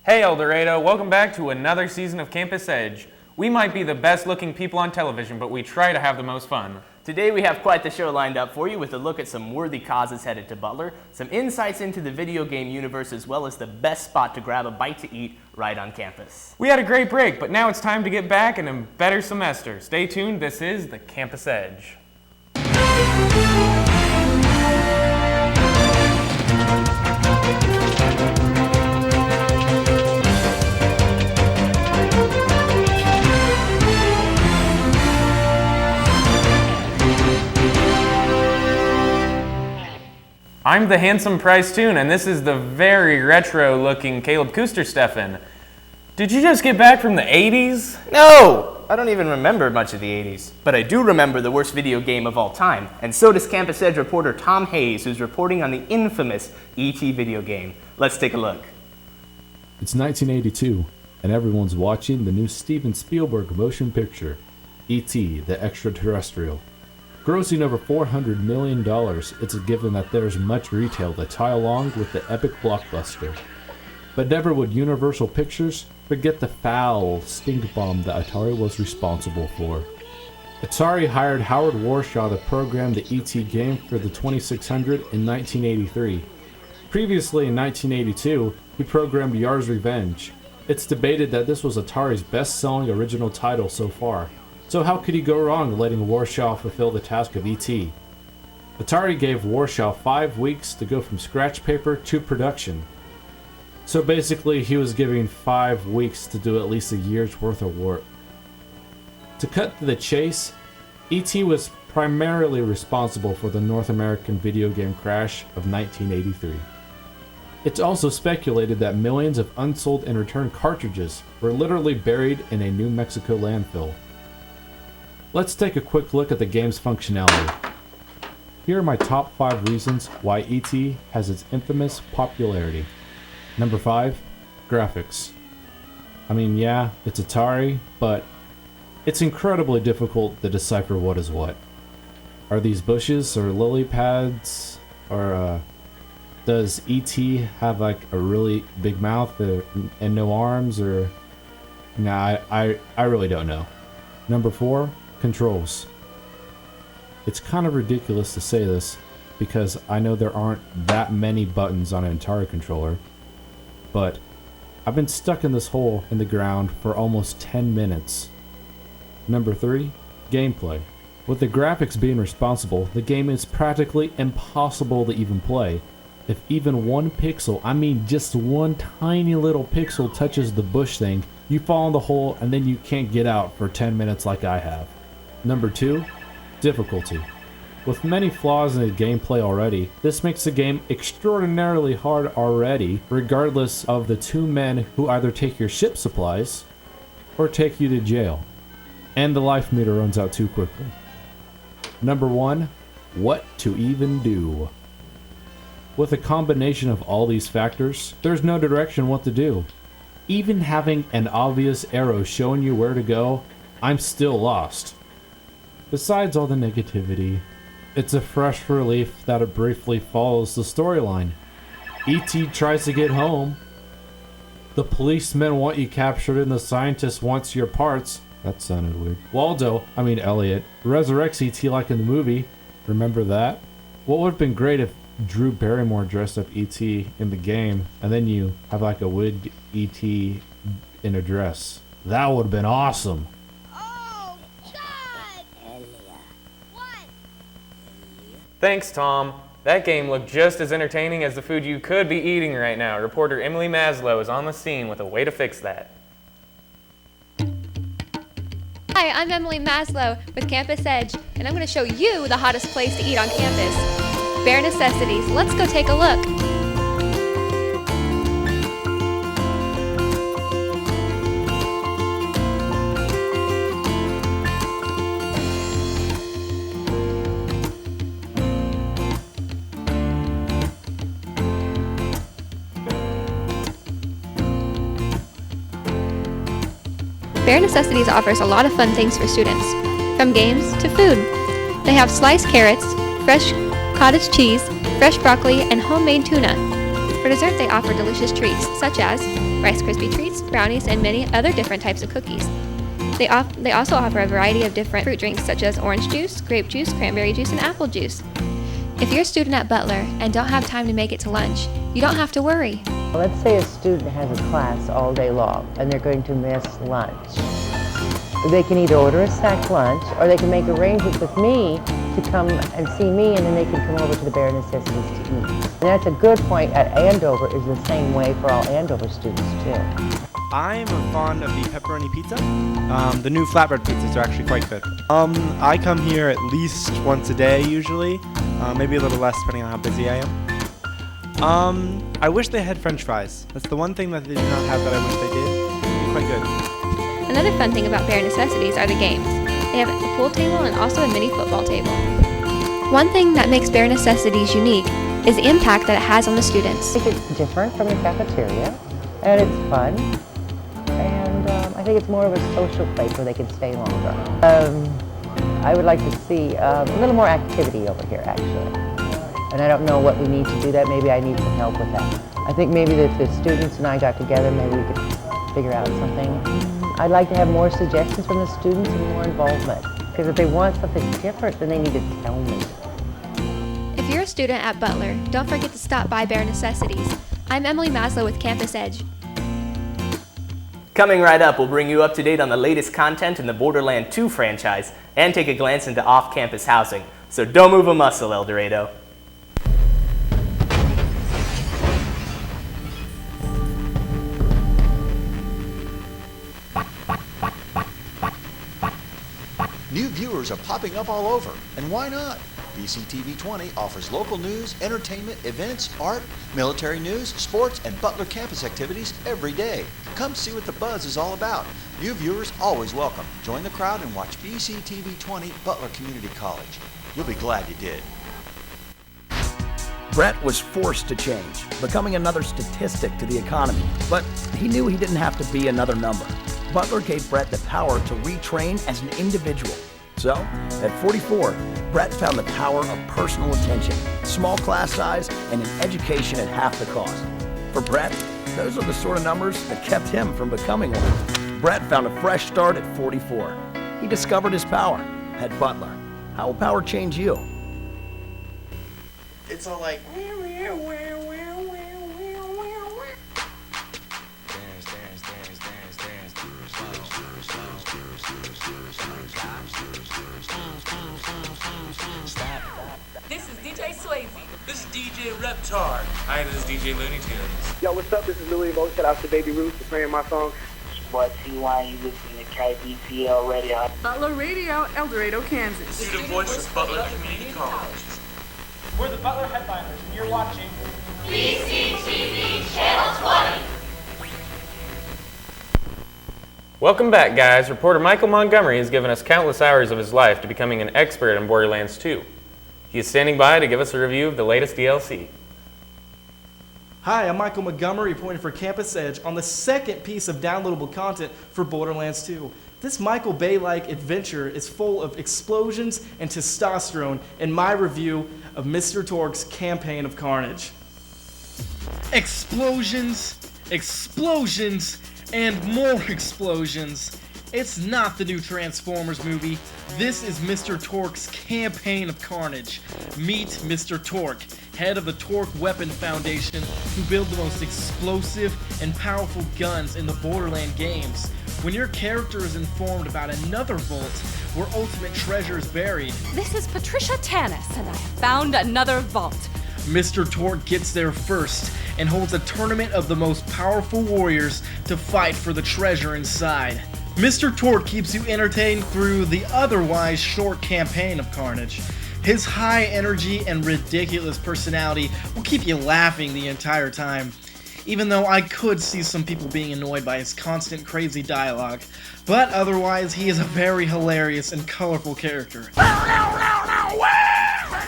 Hey El Dorado, welcome back to another season of Campus Edge. We might be the best looking people on television, but we try to have the most fun. Today we have quite the show lined up for you with a look at some worthy causes headed to Butler, some insights into the video game universe, as well as the best spot to grab a bite to eat right on campus. We had a great break, but now it's time to get back in a better semester. Stay tuned, this is the Campus Edge. I'm the handsome Price Toon, and this is the very retro-looking Caleb Kuster-Steffen. Did you just get back from the 80s? No! I don't even remember much of the 80s. But I do remember the worst video game of all time, and so does Campus Edge reporter Tom Hayes, who's reporting on the infamous E.T. video game. Let's take a look. It's 1982, and everyone's watching the new Steven Spielberg motion picture, E.T. the Extraterrestrial. Grossing over $400 million, it's a given that there's much retail to tie along with the epic blockbuster. But never would Universal Pictures forget the foul stink bomb that Atari was responsible for. Atari hired Howard Warshaw to program the E.T. game for the 2600 in 1983. Previously in 1982, he programmed Yar's Revenge. It's debated that this was Atari's best-selling original title so far. So how could he go wrong letting Warshaw fulfill the task of E.T.? Atari gave Warshaw 5 weeks to go from scratch paper to production. So basically he was giving 5 weeks to do at least a year's worth of work. To cut to the chase, E.T. was primarily responsible for the North American video game crash of 1983. It's also speculated that millions of unsold and returned cartridges were literally buried in a New Mexico landfill. Let's take a quick look at the game's functionality. Here are my top 5 reasons why E.T. has its infamous popularity. Number 5, graphics. I mean, yeah, it's Atari, but it's incredibly difficult to decipher what is what. Are these bushes or lily pads? Or does E.T. have like a really big mouth and no arms? Or nah, I really don't know. Number 4, controls. It's kind of ridiculous to say this because I know there aren't that many buttons on an Atari controller, but I've been stuck in this hole in the ground for almost 10 minutes. Number 3, gameplay. With the graphics being responsible, the game is practically impossible to even play. If even one pixel, I mean just one tiny little pixel touches the bush thing, you fall in the hole and then you can't get out for 10 minutes like I have. Number 2, difficulty. With many flaws in the gameplay already, this makes the game extraordinarily hard already, regardless of the 2 men who either take your ship supplies or take you to jail. And the life meter runs out too quickly. Number 1, what to even do. With a combination of all these factors, there's no direction what to do. Even having an obvious arrow showing you where to go, I'm still lost. Besides all the negativity, it's a fresh relief that it briefly follows the storyline. E.T. tries to get home. The policemen want you captured and the scientist wants your parts. That sounded weird. Elliot, resurrects E.T. like in the movie. Remember that? What would have been great if Drew Barrymore dressed up E.T. in the game and then you have like a wigged E.T. in a dress. That would have been awesome. Thanks, Tom. That game looked just as entertaining as the food you could be eating right now. Reporter Emily Maslow is on the scene with a way to fix that. Hi, I'm Emily Maslow with Campus Edge, and I'm going to show you the hottest place to eat on campus. Bare Necessities. Let's go take a look. Bare Necessities offers a lot of fun things for students, from games to food. They have sliced carrots, fresh cottage cheese, fresh broccoli, and homemade tuna. For dessert, they offer delicious treats, such as Rice Krispie treats, brownies, and many other different types of cookies. They also offer a variety of different fruit drinks, such as orange juice, grape juice, cranberry juice, and apple juice. If you're a student at Butler and don't have time to make it to lunch, you don't have to worry. Let's say a student has a class all day long and they're going to miss lunch. They can either order a snack lunch or they can make arrangements with me to come and see me, and then they can come over to the Bare Necessities to eat. And that's a good point. At Andover is the same way for all Andover students too. I'm fond of the pepperoni pizza. The new flatbread pizzas are actually quite good. I come here at least once a day usually, maybe a little less depending on how busy I am. I wish they had French fries. That's the one thing that they do not have that I wish they did. It'd be quite good. Another fun thing about Bare Necessities are the games. They have a pool table and also a mini football table. One thing that makes Bare Necessities unique is the impact that it has on the students. I think it's different from the cafeteria, and it's fun. And I think it's more of a social place where they can stay longer. I would like to see a little more activity over here, actually. And I don't know what we need to do that. Maybe I need some help with that. I think maybe if the students and I got together, maybe we could figure out something. I'd like to have more suggestions from the students and more involvement. Because if they want something different, then they need to tell me. If you're a student at Butler, don't forget to stop by Bare Necessities. I'm Emily Maslow with Campus Edge. Coming right up, we'll bring you up to date on the latest content in the Borderlands 2 franchise and take a glance into off-campus housing. So don't move a muscle, El Dorado. New viewers are popping up all over, and why not? BCTV 20 offers local news, entertainment, events, art, military news, sports, and Butler campus activities every day. Come see what the buzz is all about. New viewers always welcome. Join the crowd and watch BCTV 20 Butler Community College. You'll be glad you did. Brett was forced to change, becoming another statistic to the economy, but he knew he didn't have to be another number. Butler gave Brett the power to retrain as an individual. So, at 44, Brett found the power of personal attention, small class size, and an education at half the cost. For Brett, those are the sort of numbers that kept him from becoming one. Brett found a fresh start at 44. He discovered his power at Butler. How will power change you? It's all like... This is DJ Swayze. This is DJ Reptar. Hi, this is DJ Looney Tunes. Yo, what's up? This is Louis Mo. Shout out to Baby Ruth for playing my song. Sports CY, you listen to KBCL Radio. Butler Radio, El Dorado, Kansas. Student voice of Butler Community College. We're the Butler Headliners, and you're watching BCTV Channel 20. Welcome back, guys. Reporter Michael Montgomery has given us countless hours of his life to becoming an expert in Borderlands 2. He is standing by to give us a review of the latest DLC. Hi, I'm Michael Montgomery, reporting for Campus Edge on the second piece of downloadable content for Borderlands 2. This Michael Bay-like adventure is full of explosions and testosterone in my review of Mr. Torque's Campaign of Carnage. Explosions, explosions, and more explosions. It's not the new Transformers movie. This is Mr. Torque's Campaign of Carnage. Meet Mr. Torque, head of the Torque Weapon Foundation, who build the most explosive and powerful guns in the Borderlands games. When your character is informed about another vault where ultimate treasure is buried. This is Patricia Tanis, and I have found another vault. Mr. Torque gets there first and holds a tournament of the most powerful warriors to fight for the treasure inside. Mr. Torque keeps you entertained through the otherwise short Campaign of Carnage. His high energy and ridiculous personality will keep you laughing the entire time, even though I could see some people being annoyed by his constant crazy dialogue. But otherwise, he is a very hilarious and colorful character.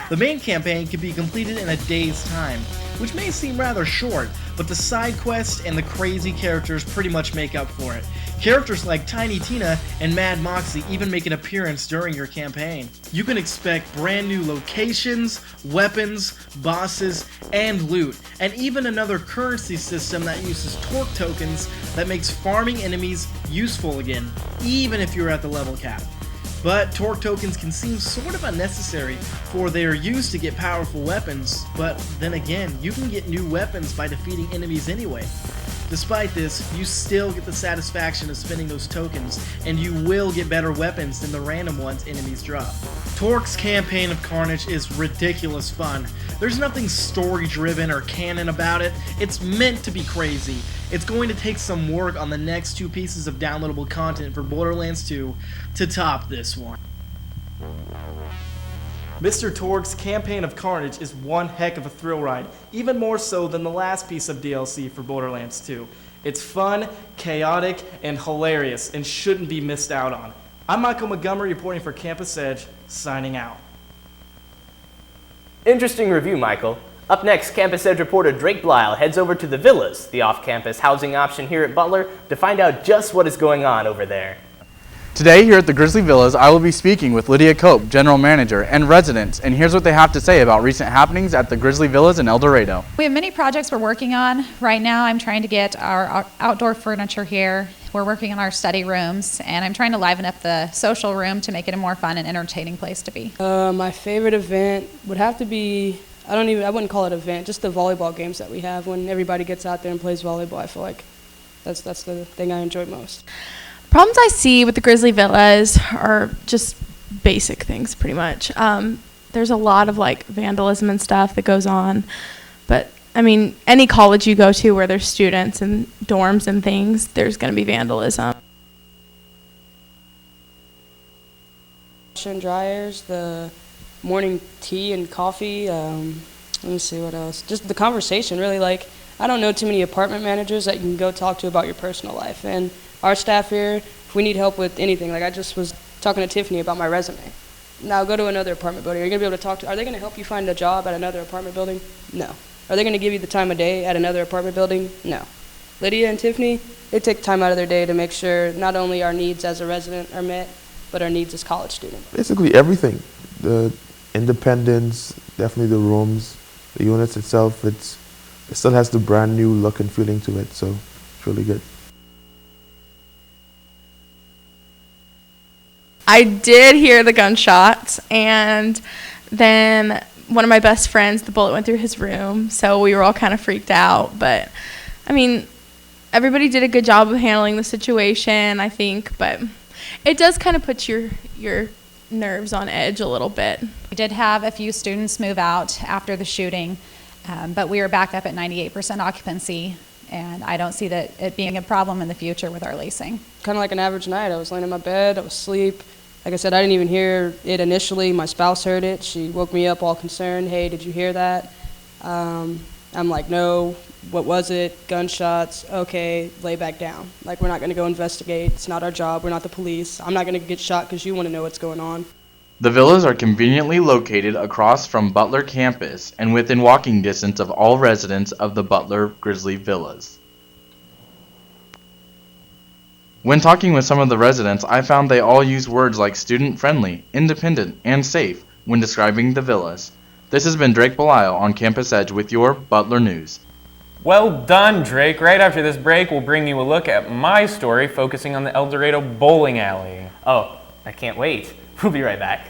The main campaign can be completed in a day's time. which may seem rather short, but the side quests and the crazy characters pretty much make up for it. Characters like Tiny Tina and Mad Moxie even make an appearance during your campaign. You can expect brand new locations, weapons, bosses, and loot, and even another currency system that uses torque tokens that makes farming enemies useful again, even if you're at the level cap. But torque tokens can seem sort of unnecessary, for they are used to get powerful weapons, but then again, you can get new weapons by defeating enemies anyway. Despite this, you still get the satisfaction of spending those tokens, and you will get better weapons than the random ones enemies drop. Torque's campaign of Carnage is ridiculous fun. There's nothing story-driven or canon about it. It's meant to be crazy. It's going to take some work on the next 2 pieces of downloadable content for Borderlands 2 to top this one. Mr. Torque's campaign of Carnage is one heck of a thrill ride, even more so than the last piece of DLC for Borderlands 2. It's fun, chaotic, and hilarious, and shouldn't be missed out on. I'm Michael Montgomery reporting for Campus Edge, signing out. Interesting review, Michael. Up next, Campus Edge reporter Drake Blyle heads over to the Villas, the off-campus housing option here at Butler, to find out just what is going on over there. Today here at the Grizzly Villas, I will be speaking with Lydia Cope, General Manager, and residents, and here's what they have to say about recent happenings at the Grizzly Villas in El Dorado. We have many projects we're working on. Right now I'm trying to get our outdoor furniture here. We're working on our study rooms, and I'm trying to liven up the social room to make it a more fun and entertaining place to be. My favorite event would have to be, I wouldn't call it an event, just the volleyball games that we have. When everybody gets out there and plays volleyball, I feel like that's the thing I enjoy most. Problems I see with the Grizzly Villas are just basic things, pretty much. There's a lot of like vandalism and stuff that goes on, but I mean, any college you go to where there's students and dorms and things, there's going to be vandalism. Washer and dryers, the morning tea and coffee. Let me see what else. Just the conversation, really. Like, I don't know too many apartment managers that you can go talk to about your personal life, and our staff here, if we need help with anything, like I just was talking to Tiffany about my resume. Now go to another apartment building. Are you going to be able to talk to, are they going to help you find a job at another apartment building? No. Are they going to give you the time of day at another apartment building? No. Lydia and Tiffany, they take time out of their day to make sure not only our needs as a resident are met, but our needs as college students. Basically everything. The independence, definitely the rooms, the units itself, it still has the brand new look and feeling to it, so it's really good. I did hear the gunshots, and then one of my best friends, the bullet went through his room, so we were all kind of freaked out. But, I mean, everybody did a good job of handling the situation, I think, but it does kind of put your nerves on edge a little bit. We did have a few students move out after the shooting, but we are back up at 98% occupancy, and I don't see that it being a problem in the future with our leasing. Kind of like an average night. I was laying in my bed, I was asleep. Like I said, I didn't even hear it initially. My spouse heard it. She woke me up all concerned. Hey, did you hear that? I'm like, no. What was it? Gunshots. Okay, lay back down. Like, we're not going to go investigate. It's not our job. We're not the police. I'm not going to get shot because you want to know what's going on. The villas are conveniently located across from Butler campus and within walking distance of all residents of the Butler Grizzly Villas. When talking with some of the residents, I found they all use words like student-friendly, independent, and safe when describing the villas. This has been Drake Belisle on Campus Edge with your Butler News. Well done, Drake. Right after this break, we'll bring you a look at my story focusing on the El Dorado bowling alley. Oh, I can't wait. We'll be right back.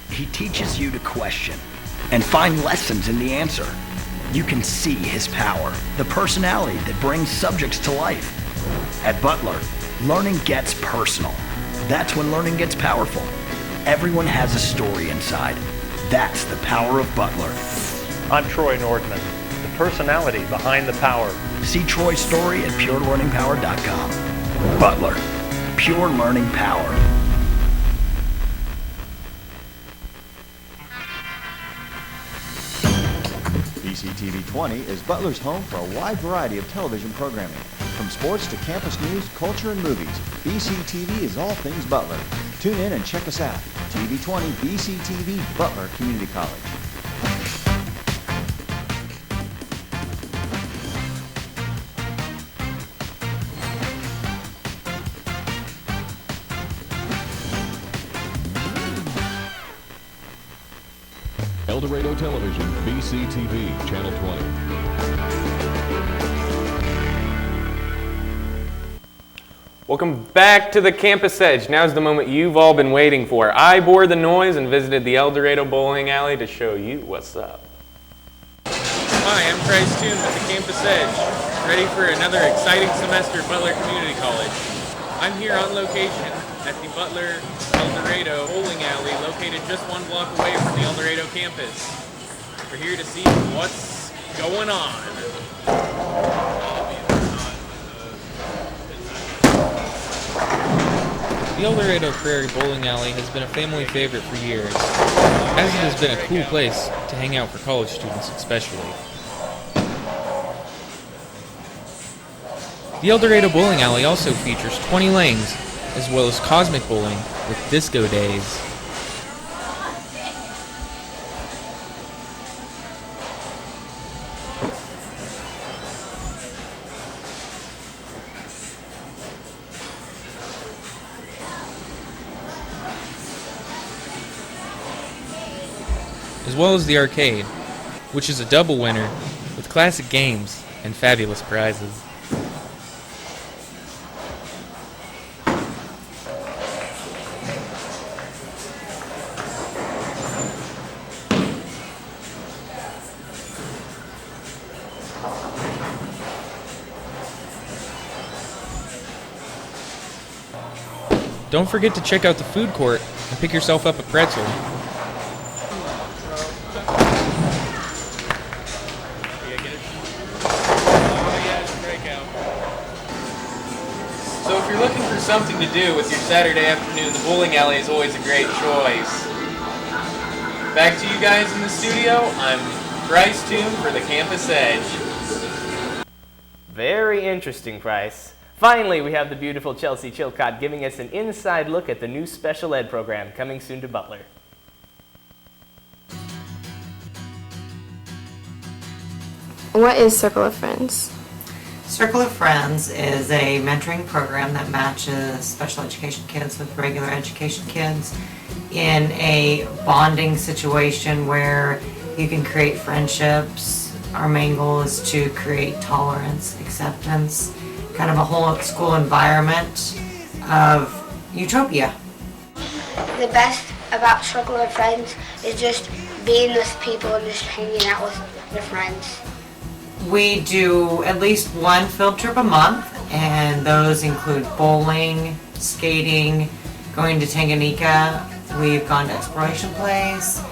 He teaches you to question and find lessons in the answer. You can see his power, the personality that brings subjects to life. At Butler, learning gets personal. That's when learning gets powerful. Everyone has a story inside. That's the power of Butler. I'm Troy Nordman, the personality behind the power. See Troy's story at purelearningpower.com. Butler, pure learning power. BCTV 20 is Butler's home for a wide variety of television programming. From sports to campus news, culture, and movies, BCTV is all things Butler. Tune in and check us out. TV 20 BCTV, Butler Community College. El Dorado Television, BCTV, Channel 20. Welcome back to the Campus Edge. Now's the moment you've all been waiting for. I bore the noise and visited the El Dorado bowling alley to show you what's up. Hi, I'm Bryce Toon with the Campus Edge, ready for another exciting semester at Butler Community College. I'm here on location at the Butler El Dorado bowling alley, located just 1 block away from the El Dorado campus. We're here to see what's going on. The El Dorado Prairie Bowling Alley has been a family favorite for years, as it has been a cool place to hang out for college students especially. The El Dorado Bowling Alley also features 20 lanes, as well as cosmic bowling with disco days. As well as the arcade, which is a double winner with classic games and fabulous prizes. Don't forget to check out the food court and pick yourself up a pretzel. So if you're looking for something to do with your Saturday afternoon, the bowling alley is always a great choice. Back to you guys in the studio, I'm Bryce Toon for the Campus Edge. Very interesting, Bryce. Finally, we have the beautiful Chelsea Chilcott giving us an inside look at the new special ed program coming soon to Butler. What is Circle of Friends? Circle of Friends is a mentoring program that matches special education kids with regular education kids in a bonding situation where you can create friendships. Our main goal is to create tolerance, acceptance, kind of a whole school environment of utopia. The best about Circle of Friends is just being with people and just hanging out with your friends. We do at least one field trip a month, and those include bowling, skating, going to Tanganyika. We've gone to Exploration Place.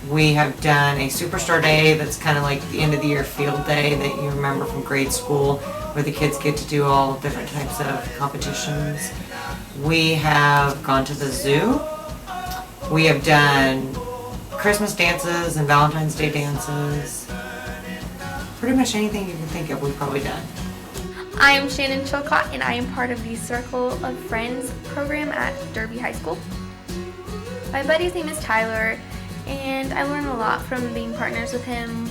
We have done a Superstar Day that's kind of like the end of the year field day that you remember from grade school, where the kids get to do all different types of competitions. We have gone to the zoo. We have done Christmas dances and Valentine's Day dances. Pretty much anything you can think of, we've probably done. I am Shannon Chilcott, and I am part of the Circle of Friends program at Derby High School. My buddy's name is Tyler, and I learn a lot from being partners with him.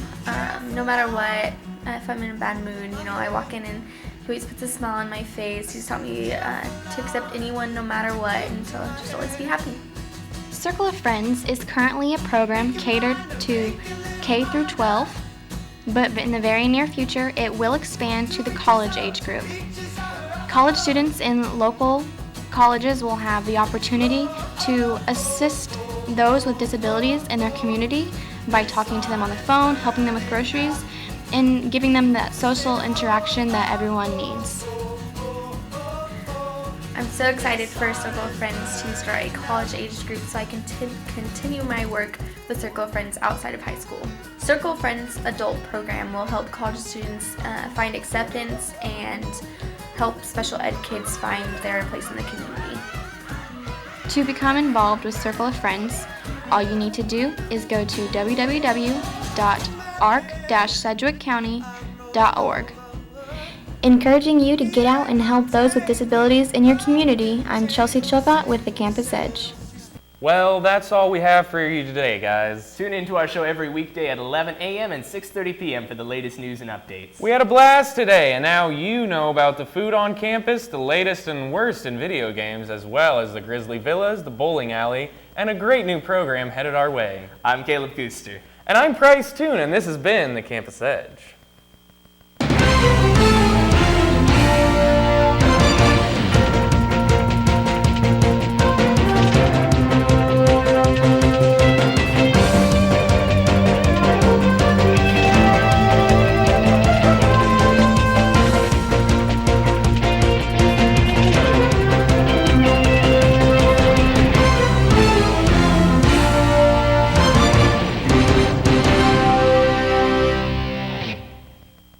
No matter what, if I'm in a bad mood, I walk in and he always puts a smile on my face. He's taught me to accept anyone no matter what, and so just always be happy. Circle of Friends is currently a program catered to K through 12, but in the very near future, it will expand to the college age group. College students in local colleges will have the opportunity to assist those with disabilities in their community by talking to them on the phone, helping them with groceries, and giving them that social interaction that everyone needs. I'm so excited for Circle of Friends to start a college age group so I can continue my work with Circle of Friends outside of high school. Circle of Friends adult program will help college students find acceptance and help special ed kids find their place in the community. To become involved with Circle of Friends, all you need to do is go to www.circleofriends.org arc-sedgwickcounty.org. Encouraging you to get out and help those with disabilities in your community, I'm Chelsea Chilcott with the Campus Edge. Well, that's all we have for you today, guys. Tune in to our show every weekday at 11 a.m. and 6:30 p.m. for the latest news and updates. We had a blast today, and now you know about the food on campus, the latest and worst in video games, as well as the Grizzly Villas, the bowling alley, and a great new program headed our way. I'm Caleb Gooster. And I'm Price Toon, and this has been the Campus Edge.